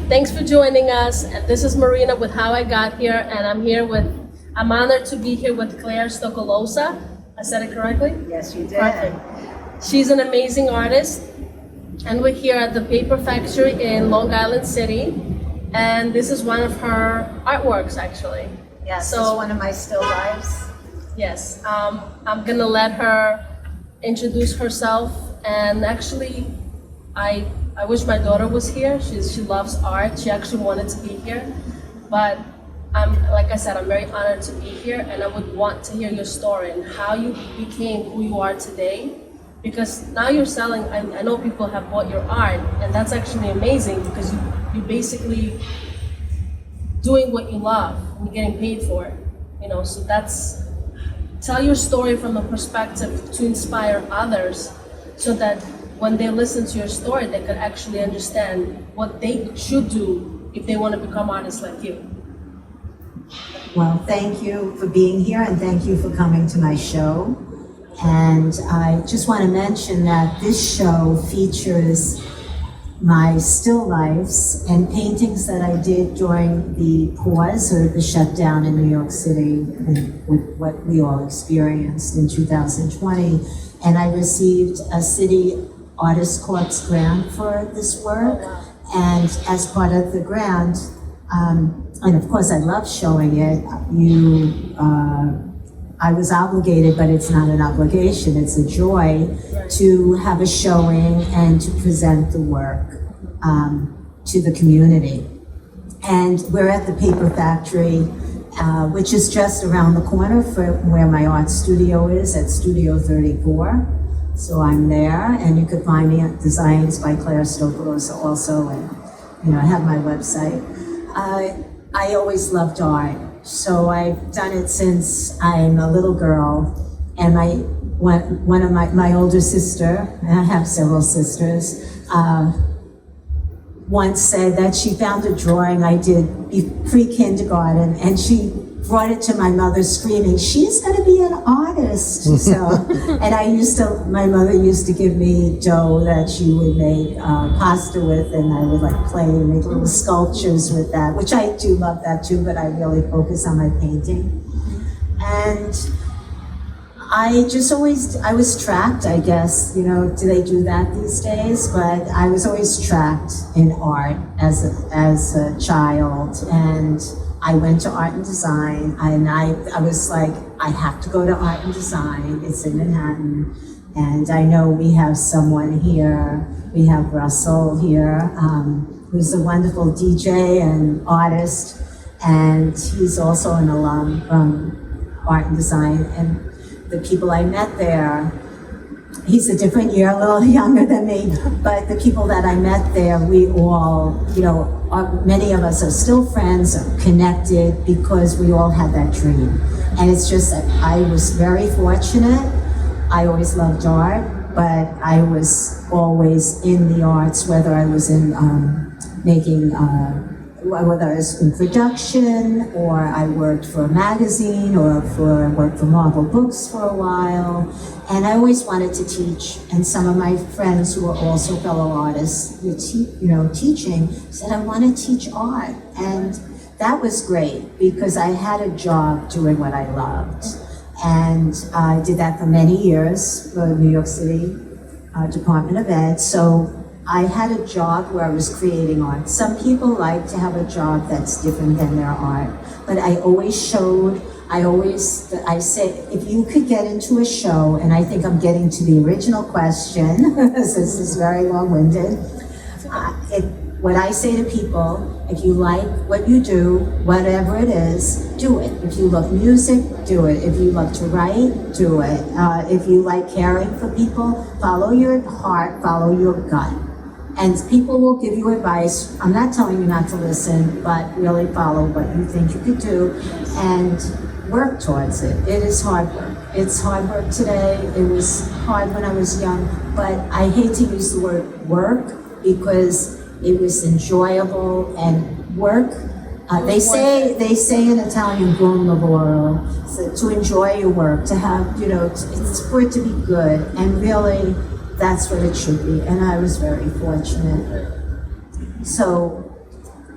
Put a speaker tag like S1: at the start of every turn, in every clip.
S1: Thanks for joining us. And this is Marina with How I Got Here, and I'm honored to be here with Clare Stokolosa. I said it correctly?
S2: Yes, you did.
S1: Perfect. She's an amazing artist, and we're here at the Paper Factory in Long Island City, and this is one of her artworks, actually.
S2: Yes,
S1: So-
S2: it's one of my still lives.
S1: Yes, I'm gonna let her introduce herself, and actually, I wish my daughter was here. She loves art. She actually wanted to be here, but like I said, I'm very honored to be here, and I would want to hear your story and how you became who you are today. Because now you're selling. I know people have bought your art, and that's actually amazing because you basically doing what you love and you're getting paid for it. So tell your story from a perspective to inspire others, so that when they listen to your story, they could actually understand what they should do if they want to become artists like you.
S2: Well, thank you for being here and thank you for coming to my show. And I just want to mention that this show features my still lifes and paintings that I did during the pause or the shutdown in New York City with what we all experienced in 2020. And I received a City Artist Corps grant for this work. And as part of the grant, and of course I love showing it, I was obligated, but it's not an obligation, it's a joy to have a showing and to present the work to the community. And we're at the Paper Factory, which is just around the corner from where my art studio is, at Studio 34. So I'm there, and you could find me at Designs by Clare Stokolosa also, and I have my website. I always loved art. So I've done it since I'm a little girl, and one of my older sister, and I have several sisters, once said that she found a drawing I did pre-kindergarten, and she brought it to my mother screaming, "She's gonna be an artist." So, and my mother used to give me dough that she would make pasta with, and I would play and make little sculptures with that, which I do love that too, but I really focus on my painting. And I was tracked, I guess, do they do that these days? But I was always tracked in art as a child, and I went to art and design, and I was like, I have to go to art and design. It's in Manhattan, and I know we have someone here. We have Russell here, who's a wonderful DJ and artist, and he's also an alum from art and design. And the people I met there, he's a different year, a little younger than me, but the people that I met there, we all, many of us are still friends, connected, because we all had that dream. And it's just that I was very fortunate. I always loved art, but I was always in the arts, whether I was in whether I was in production, or I worked for a magazine, or I worked for Marvel Books for a while. And I always wanted to teach. And some of my friends who were also fellow artists, teaching, said, "I want to teach art." And that was great because I had a job doing what I loved. And I did that for many years for New York City Department of Ed. So I had a job where I was creating art. Some people like to have a job that's different than their art, but I always showed, I say, if you could get into a show, and I think I'm getting to the original question, this is very long-winded. What I say to people, if you like what you do, whatever it is, do it. If you love music, do it. If you love to write, do it. If you like caring for people, follow your heart, follow your gut. And people will give you advice. I'm not telling you not to listen, but really follow what you think you could do and work towards it. It is hard work. It's hard work today. It was hard when I was young, but I hate to use the word work because it was enjoyable, and work, they say in Italian, buon lavoro, so to enjoy your work, to have, it's for it to be good, and really, that's what it should be, and I was very fortunate. So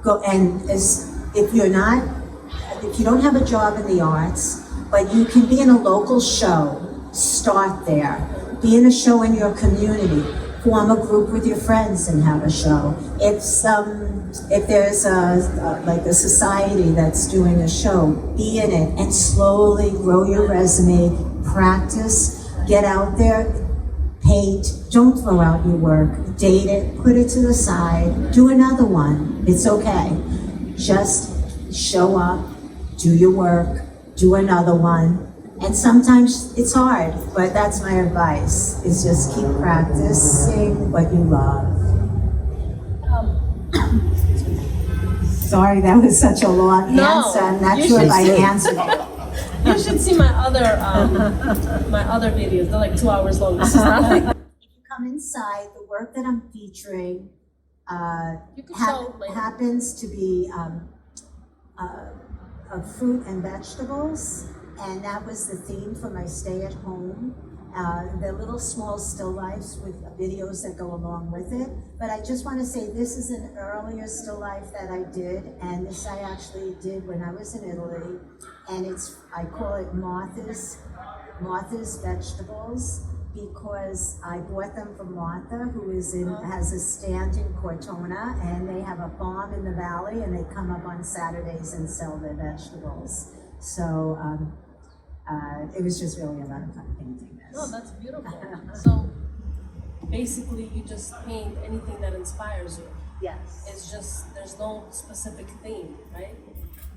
S2: go, and if you don't have a job in the arts, but you can be in a local show, start there. Be in a show in your community. Form a group with your friends and have a show. If there's like a society that's doing a show, be in it and slowly grow your resume, practice, get out there, paint, don't throw out your work, date it, put it to the side, do another one, it's okay. Just show up, do your work, do another one. And sometimes it's hard, but that's my advice, is just keep practicing what you love. Sorry, that was such a long answer. I'm not sure if I answered it.
S1: You should see my other videos. They're like 2 hours long. This is not like...
S2: If you come inside, the work that I'm featuring
S1: You can show later.
S2: happens to be of fruit and vegetables, and that was the theme for my stay at home. The little small still lifes with videos that go along with it. But I just want to say this is an earlier still life that I did, and this I actually did when I was in Italy, and I call it Martha's Vegetables, because I bought them from Martha, who has a stand in Cortona, and they have a farm in the valley, and they come up on Saturdays and sell their vegetables. So it was just really a lot of fun painting this.
S1: No, that's beautiful. So basically, you just paint anything that inspires you.
S2: Yes.
S1: It's just, there's no specific theme, right?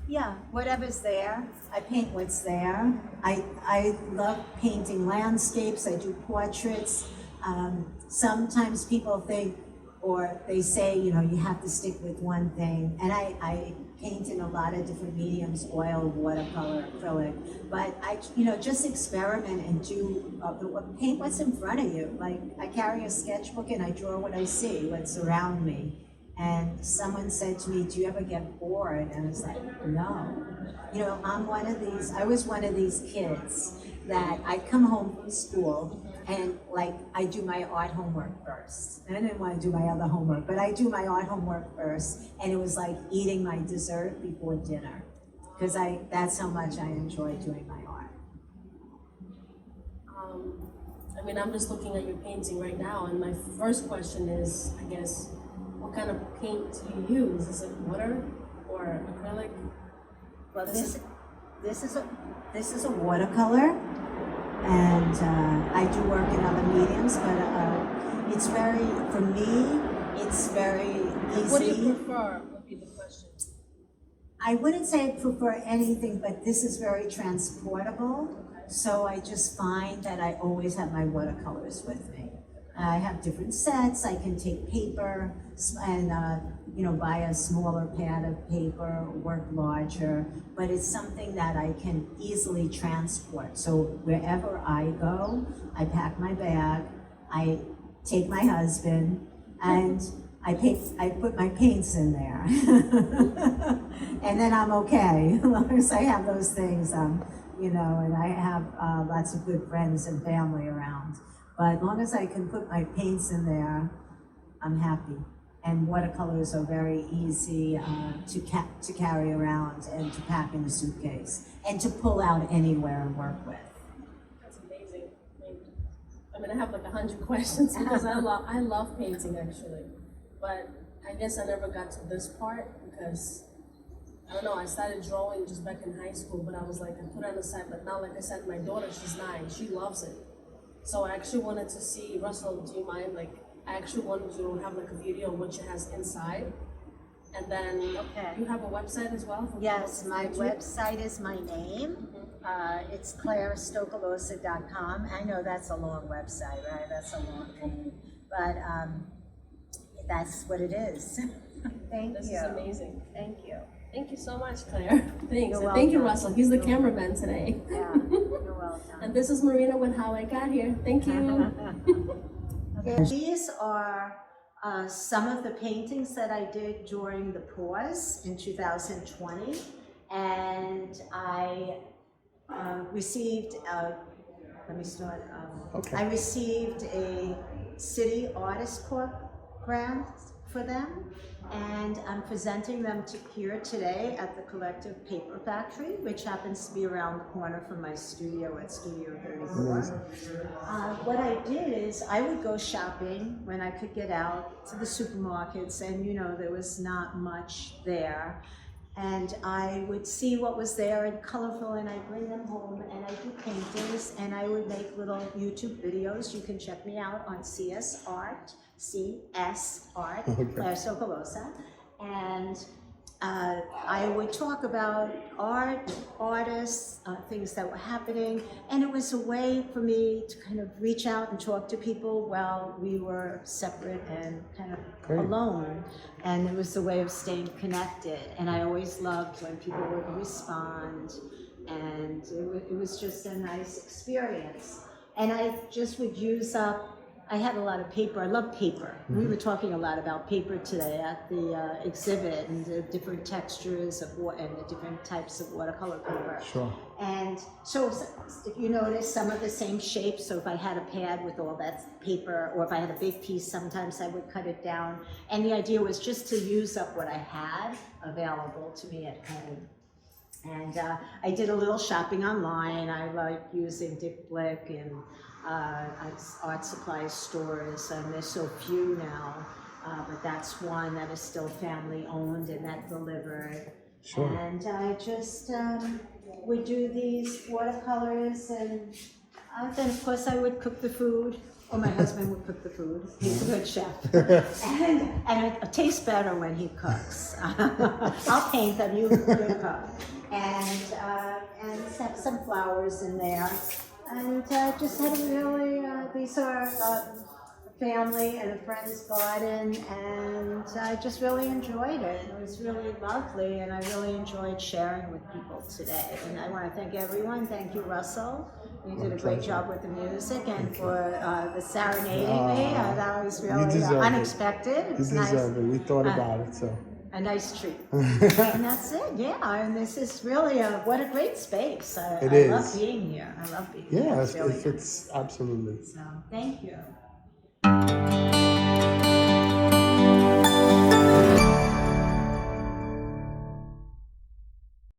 S2: Yeah, whatever's there. I paint what's there. I love painting landscapes. I do portraits. Sometimes people think, or they say, you have to stick with one thing. And I paint in a lot of different mediums: oil, watercolor, acrylic. But I just experiment and paint what's in front of you. Like, I carry a sketchbook and I draw what I see, what's around me. And someone said to me, do you ever get bored? And I was like, no. I was one of these kids that I'd come home from school and I do my art homework first. I didn't want to do my other homework, but I do my art homework first. And it was like eating my dessert before dinner, because that's how much I enjoy doing my art.
S1: I'm just looking at your painting right now, and my first question is, I guess, what kind of paint do you use? Is it water or acrylic?
S2: Well, this is a watercolor, and I do work in other mediums, but for me, it's very easy.
S1: What do you prefer, would be the question.
S2: I wouldn't say I prefer anything, but this is very transportable. So I just find that I always have my watercolors with me. I have different sets. I can take paper and buy a smaller pad of paper, work larger, but it's something that I can easily transport. So wherever I go, I pack my bag, I take my husband, and I put my paints in there. And then I'm okay, as long as I have those things, and I have lots of good friends and family around. But as long as I can put my paints in there, I'm happy. And watercolors are very easy to carry around and to pack in a suitcase and to pull out anywhere and work with.
S1: That's amazing. I have like 100 questions because I love painting actually. But I guess I never got to this part because, I don't know, I started drawing just back in high school, but I was like, I put it on the side, but now, like I said, my daughter, she's 9, she loves it. So I actually wanted to see, Russell, do you mind, I actually wanted to have like a video of what she has inside. And then you have a website as well?
S2: Yes, my website is my name. It's ClareStokolosa.com. I know that's a long website, right? That's a long name. But that's what it is. Thank you.
S1: This is amazing.
S2: Thank you.
S1: Thank you so much, Claire. Thanks.
S2: You're
S1: Thank you,
S2: welcome.
S1: Russell. He's the cameraman today.
S2: Yeah, you're welcome.
S1: And this is Marina with How I Got Here. Thank you.
S2: These are some of the paintings that I did during the pause in 2020, and I received, let me start, I received a City Artist Corp grant for them, and I'm presenting them here today at the Collective Paper Factory, which happens to be around the corner from my studio at Studio 34. What I did is I would go shopping when I could get out to the supermarkets, and there was not much there. And I would see what was there and colorful, and I'd bring them home, and I'd do paintings, and I would make little YouTube videos. You can check me out on csart, Clare Stokolosa. And I would talk about art, artists, things that were happening, and it was a way for me to kind of reach out and talk to people while we were separate and kind of alone. And it was a way of staying connected. And I always loved when people would respond, and it was just a nice experience. And I just would use up, I had a lot of paper. I love paper. We were talking a lot about paper today at the exhibit, and the different textures of and the different types of watercolor paper.
S3: Sure.
S2: And so if you notice, some of the same shapes. So if I had a pad with all that paper, or if I had a big piece, sometimes I would cut it down. And the idea was just to use up what I had available to me at home. And I did a little shopping online. I like using Dick Blick and art supply stores, and there's so few now, but that's one that is still family owned and that delivered.
S3: Sure.
S2: And I just would do these watercolors, and then of course I would cook the food, or my husband would cook the food. He's a good chef. and it tastes better when he cooks. I'll paint them, you cook. And have some flowers in there. And just had a really, these are a family and a friend's garden, and I just really enjoyed it. It was really lovely, and I really enjoyed sharing with people today. And I want to thank everyone. Thank you, Russell. You did a great job with the music, and for the serenading me. That was really unexpected. It's nice.
S3: You deserve it. We thought about it, so.
S2: A nice treat. And that's it, yeah. And this is really what a great space. I love being here. I love being here.
S3: Yeah, it fits absolutely.
S2: So, thank you.